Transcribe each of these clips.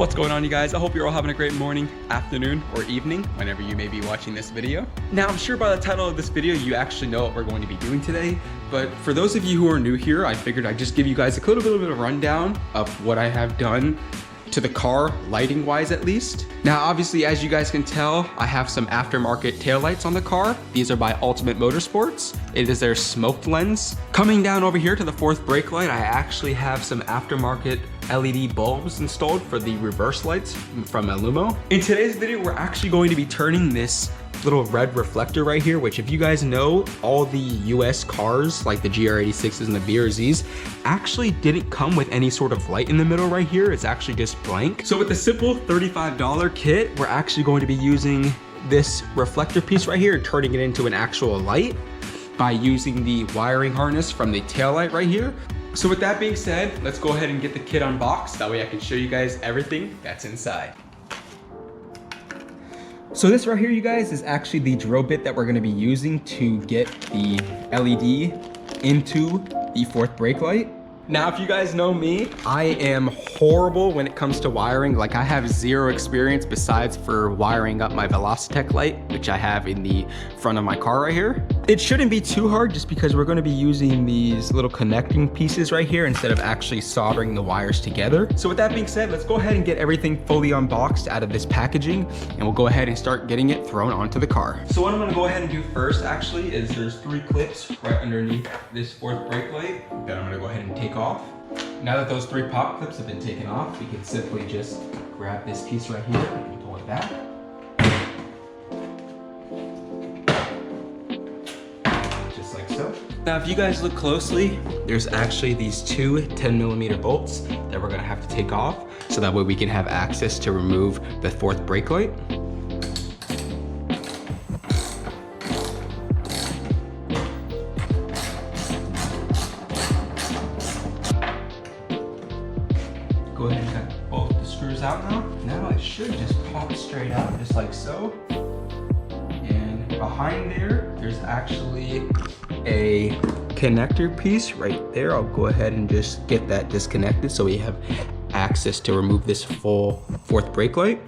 What's going on, you guys? I hope you're all having a great morning, afternoon, or evening, whenever you may be watching this video. Now, I'm sure by the title of this video, you actually know what we're going to be doing today. But for those of you who are new here, I figured I'd just give you guys a little bit of a rundown of what I have done to the car, lighting wise at least. Now, obviously, as you guys can tell, I have some aftermarket taillights on the car. These are by Ultimate Motorsports. It is their smoked lens. Coming down over here to the fourth brake light, I actually have some aftermarket LED bulbs installed for the reverse lights from Alumo. In today's video, we're actually going to be turning this little red reflector right here, which if you guys know, all the US cars like the GR86s and the BRZs actually didn't come with any sort of light in the middle right here. It's actually just blank. So with the simple $35 kit, we're actually going to be using this reflector piece right here, turning it into an actual light by using the wiring harness from the taillight right here. So with that being said, let's go ahead and get the kit unboxed. That way I can show you guys everything that's inside. So this right here, you guys, is actually the drill bit that we're gonna be using to get the LED into the fourth brake light. Now, if you guys know me, I am horrible when it comes to wiring. Like, I have zero experience besides for wiring up my Velocitec light, which I have in the front of my car right here. It shouldn't be too hard just because we're gonna be using these little connecting pieces right here instead of actually soldering the wires together. So with that being said, let's go ahead and get everything fully unboxed out of this packaging, and we'll go ahead and start getting it thrown onto the car. So what I'm gonna go ahead and do first actually is there's 3 clips right underneath this fourth brake light that I'm gonna go ahead and take off. Now that those 3 pop clips have been taken off, we can simply just grab this piece right here and pull it back. Just like so. Now, if you guys look closely, there's actually these 2 10mm bolts that we're gonna have to take off, so that way we can have access to remove the fourth brake light. Go ahead and cut both the screws out now. Now it should just pop straight out, just like so. And behind there, there's actually a connector piece right there. I'll go ahead and just get that disconnected so we have access to remove this full fourth brake light.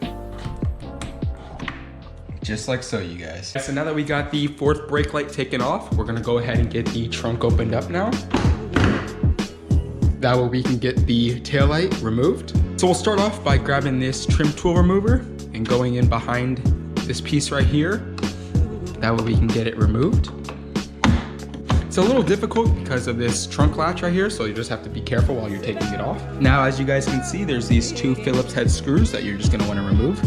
Just like so, you guys. So now that we got the fourth brake light taken off, we're gonna go ahead and get the trunk opened up now. That way we can get the taillight removed. So we'll start off by grabbing this trim tool remover and going in behind this piece right here. That way we can get it removed. It's a little difficult because of this trunk latch right here, so you just have to be careful while you're taking it off. Now, as you guys can see, there's these 2 Phillips head screws that you're just gonna wanna remove.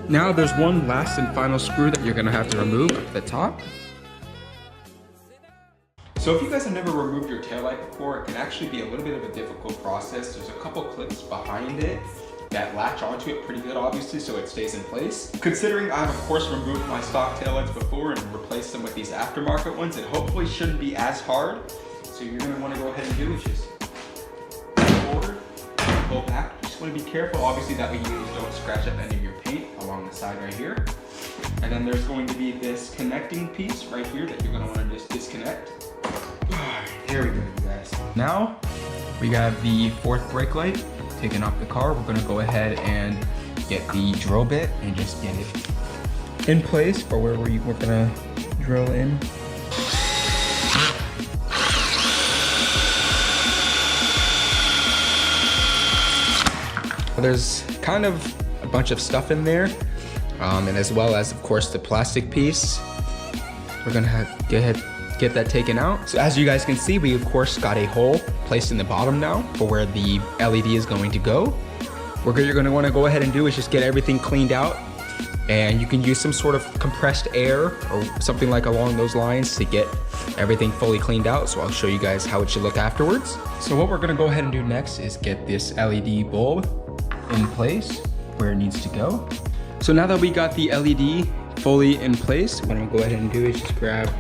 Now there's one last and final screw that you're gonna have to remove at the top. So if you guys have never removed your taillight before, it can actually be a little bit of a difficult process. There's a couple clips behind it that latch onto it pretty good, obviously, so it stays in place. Considering I've of course removed my stock taillights before and replaced them with these aftermarket ones, it hopefully shouldn't be as hard. So you're gonna wanna go ahead and do is just forward, pull back. Just wanna be careful, obviously, that way you don't scratch up any of your paint along the side right here. And then there's going to be this connecting piece right here that you're gonna wanna just disconnect. There we go, you guys. Now, we got the fourth brake light taken off the car. We're gonna go ahead and get the drill bit and just get it in place for where we're gonna drill in. There's kind of a bunch of stuff in there, and as well as, of course, the plastic piece. We're gonna get that taken out. So as you guys can see, we of course got a hole placed in the bottom now for where the LED is going to go. What you're gonna wanna go ahead and do is just get everything cleaned out, and you can use some sort of compressed air or something like along those lines to get everything fully cleaned out. So I'll show you guys how it should look afterwards. So what we're gonna go ahead and do next is get this LED bulb in place where it needs to go. So now that we got the LED fully in place, what I'm gonna go ahead and do is just grab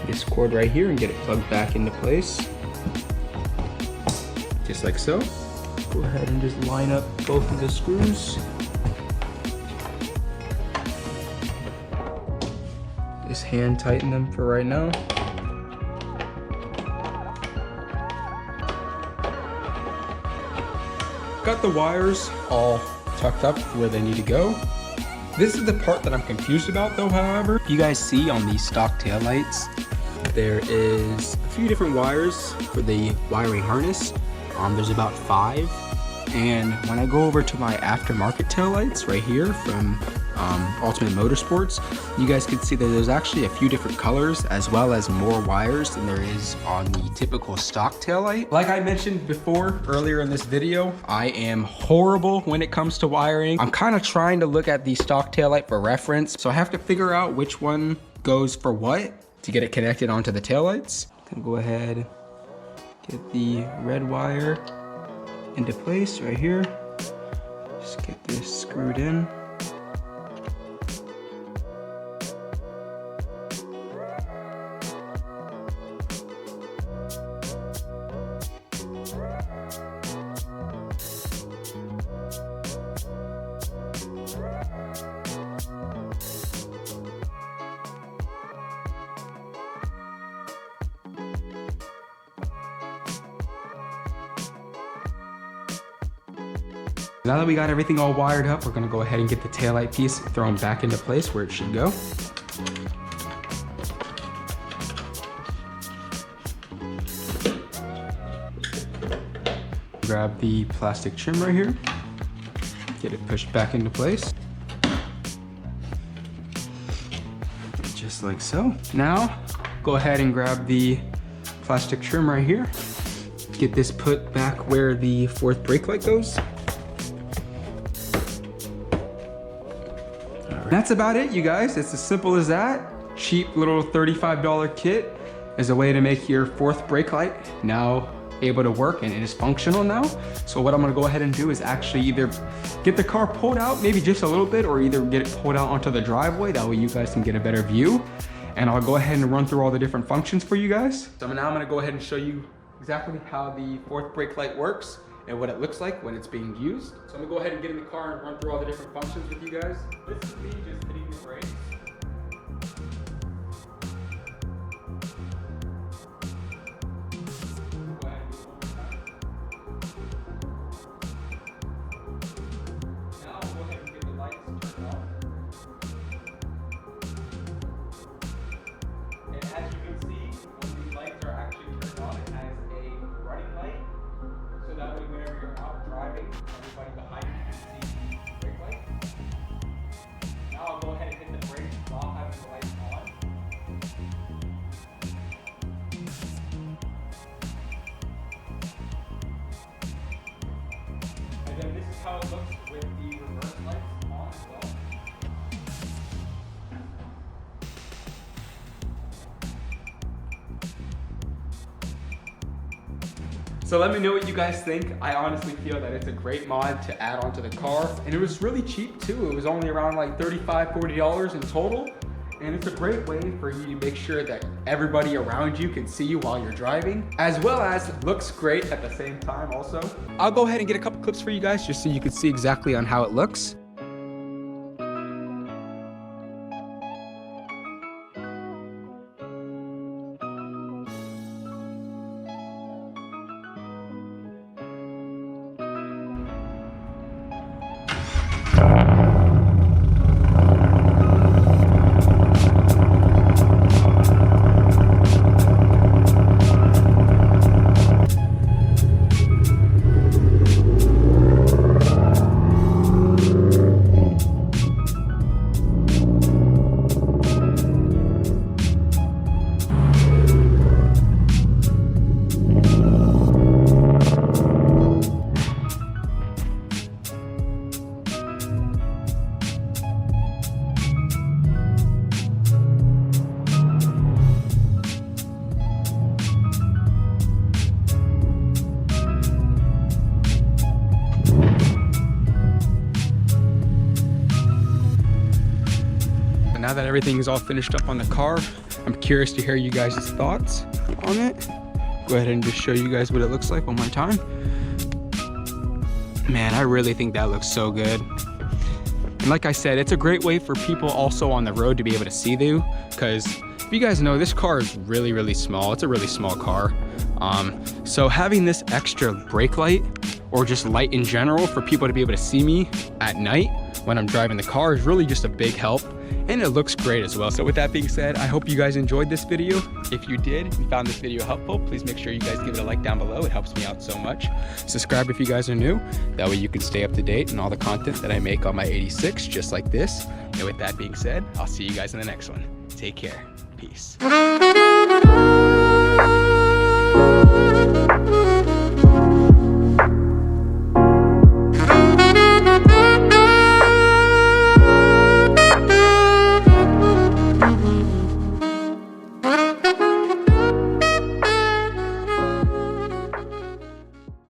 this cord right here and get it plugged back into place. Just like so. Go ahead and just line up both of the screws. just hand tighten them for right now. Got the wires all tucked up where they need to go. This is the part that I'm confused about though, however. You guys see on these stock taillights, there is a few different wires for the wiring harness. There's about 5. And when I go over to my aftermarket taillights right here from Ultimate Motorsports, you guys can see that there's actually a few different colors as well as more wires than there is on the typical stock taillight. Like I mentioned before earlier in this video, I am horrible when it comes to wiring. I'm kind of trying to look at the stock taillight for reference, so I have to figure out which one goes for what to get it connected onto the taillights. Then go ahead, get the red wire into place right here. Just get this screwed in. Now that we got everything all wired up, we're gonna go ahead and get the taillight piece thrown back into place where it should go. Grab the plastic trim right here, get it pushed back into place. Just like so. Now, go ahead and grab the plastic trim right here. Get this put back where the 4th brake light goes. That's about it, you guys. It's as simple as that. Cheap little $35 kit is a way to make your 4th brake light now able to work, and it is functional now. So what I'm gonna go ahead and do is actually either get the car pulled out, maybe just a little bit, or either get it pulled out onto the driveway. That way you guys can get a better view. And I'll go ahead and run through all the different functions for you guys. So now I'm gonna go ahead and show you exactly how the 4th brake light works and what it looks like when it's being used. So I'm gonna go ahead and get in the car and run through all the different functions with you guys. This is me just hitting the brakes. Now I'll go ahead and get the lights turned on. And as you can see, when these lights are actually turned on, it has a running light. So that way whenever you're out driving, everybody behind you can see the brake light. Now I'll go ahead and hit the brakes while having the lights on. And then this is how it looks with the reverse lights on as well. So let me know what you guys think. I honestly feel that it's a great mod to add onto the car. And it was really cheap too. It was only around like $35, $40 in total. And it's a great way for you to make sure that everybody around you can see you while you're driving, as well as looks great at the same time also. I'll go ahead and get a couple clips for you guys just so you can see exactly on how it looks. Now that everything is all finished up on the car, I'm curious to hear you guys' thoughts on it. Go ahead and just show you guys what it looks like one more time. Man, I really think that looks so good. And like I said, it's a great way for people also on the road to be able to see you, because if you guys know, this car is really, really small. It's a really small car. So having this extra brake light, or just light in general, for people to be able to see me at night when I'm driving the car is really just a big help, and it looks great as well. So with that being said, I hope you guys enjoyed this video. If you did and found this video helpful, please make sure you guys give it a like down below. It helps me out so much. Subscribe if you guys are new. That way you can stay up to date on all the content that I make on my 86, just like this. And with that being said, I'll see you guys in the next one. Take care. Peace.